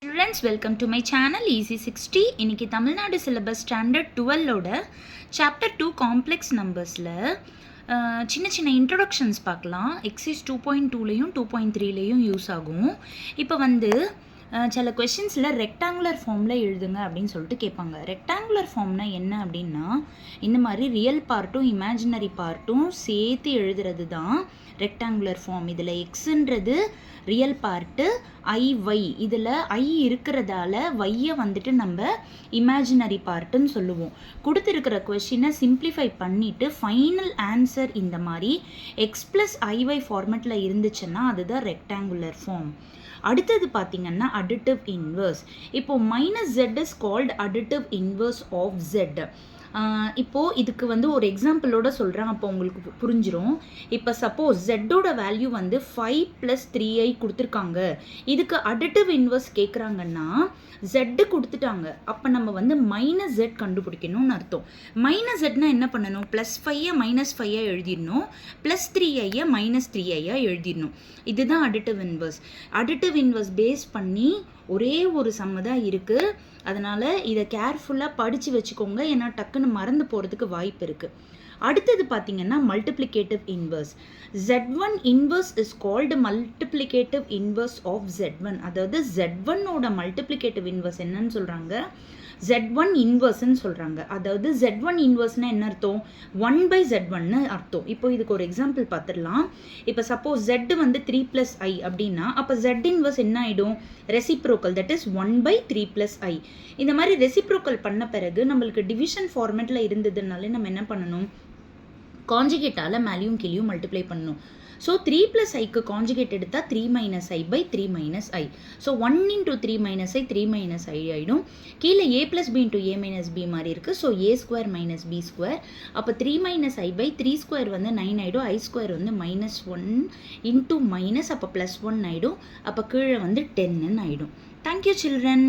Students, welcome to my channel Easy 60. இன்னைக்கு Tamil Nadu syllabus standard 12ஓட chapter 2 complex நம்பர்ஸில் சின்ன சின்ன இன்ட்ரொடக்ஷன்ஸ் பார்க்கலாம். எக்ஸைஸ் 2.2லையும் 2.3லையும் யூஸ் ஆகும். இப்போ சில கொஷின்ஸில் ரெக்டாங்குலர் ஃபார்மில் எழுதுங்க அப்படின்னு சொல்லிட்டு கேட்பாங்க. ரெக்டாங்குலர் ஃபார்ம்னா என்ன அப்படின்னா, இந்த மாதிரி ரியல் பார்ட்டும் இமேஜினரி பார்ட்டும் சேர்த்து எழுதுறது தான் ரெக்டாங்குலர் ஃபார்ம். இதில் எக்ஸுன்றது ரியல் பார்ட்டு, ஐ இதில் ஐ இருக்கிறதால வையை நம்ம இமேஜினரி பார்ட்டுன்னு சொல்லுவோம். கொடுத்துருக்கிற கொஷினை சிம்பிளிஃபை பண்ணிவிட்டு ஃபைனல் ஆன்சர் இந்த மாதிரி எக்ஸ் ப்ளஸ் ஐஒய் ஃபார்மெட்டில் இருந்துச்சுன்னா அதுதான் ரெக்டாங்குலர் ஃபார்ம். அடுத்தது பார்த்தீங்கன்னா அடிட்டிவ் இன்வர்ஸ். இப்போது minus Z is called additive inverse of Z. இப்போது இதுக்கு ஒரு எக்ஸாம்பிளோட சொல்கிறேன், அப்போ உங்களுக்கு புரிஞ்சிடும். இப்போ சப்போஸ் ஜெட்டோட வேல்யூ 5 + 3i கொடுத்துருக்காங்க. இதுக்கு அடிட்டிவ் இன்வர்ஸ் கேட்குறாங்கன்னா ஜெட்டு கொடுத்துட்டாங்க, அப்போ நம்ம மைனஸ் ஜெட் கண்டுபிடிக்கணும்னு அர்த்தம். மைனஸ் ஜெட்னா என்ன பண்ணணும்? +5ஐ -5ஐ எழுதிடணும், +3ஐ -3ஐ எழுதிடணும். இதுதான் additive inverse. Additive inverse base பண்ணி ஒரே ஒரு சம்மு தான் இருக்குது. அதனால் இதை கேர்ஃபுல்லாக படித்து வச்சுக்கோங்க, ஏன்னா டக்குன்னு மறந்து போகிறதுக்கு வாய்ப்பு இருக்குது. அடுத்தது பார்த்தீங்கன்னா multiplicative inverse. Z1 inverse is called multiplicative inverse of Z1. அதாவது Z1ஓட மல்டிப்ளிகேட்டிவ் இன்வர்ஸ் என்னன்னு சொல்கிறாங்க? Z1 இன்வர்ஸ்ன்னு சொல்கிறாங்க. அதாவது Z1 இன்வர்ஸ்னால் என்ன அர்த்தம்? 1/Z1ன்னு அர்த்தம். இப்போ இதுக்கு ஒரு எக்ஸாம்பிள் பார்த்துடலாம். இப்போ சப்போஸ் Z 3 + i அப்படின்னா அப்போ Z இன்வர்ஸ் என்ன ஆகிடும்? Reciprocal, that is 1/3 + i. இந்த மாதிரி ரெசிப்ரோக்கல் பண்ண பிறகு நம்மளுக்கு டிவிஷன் ஃபார்மேட்டில் இருந்ததுனாலே நம்ம என்ன பண்ணணும்? காஞ்சுகேட்டால் மேலேயும் கீழேயும் மல்டிப்ளை பண்ணணும். ஸோ 3 + iக்கு காஞ்சுகேட் எடுத்தால் 3 - i/3 - i. So 1 × 3 - i 3 - i ஆகிடும். கீழே a + b × a - b மாதிரி இருக்குது. So a² - b². அப்போ 3 - i/3² 9 ஆகிடும். i² -1 × -, அப்போ +1 ஆகிடும். அப்போ கீழே 10ன்னு ஆகிடும். Thank you children.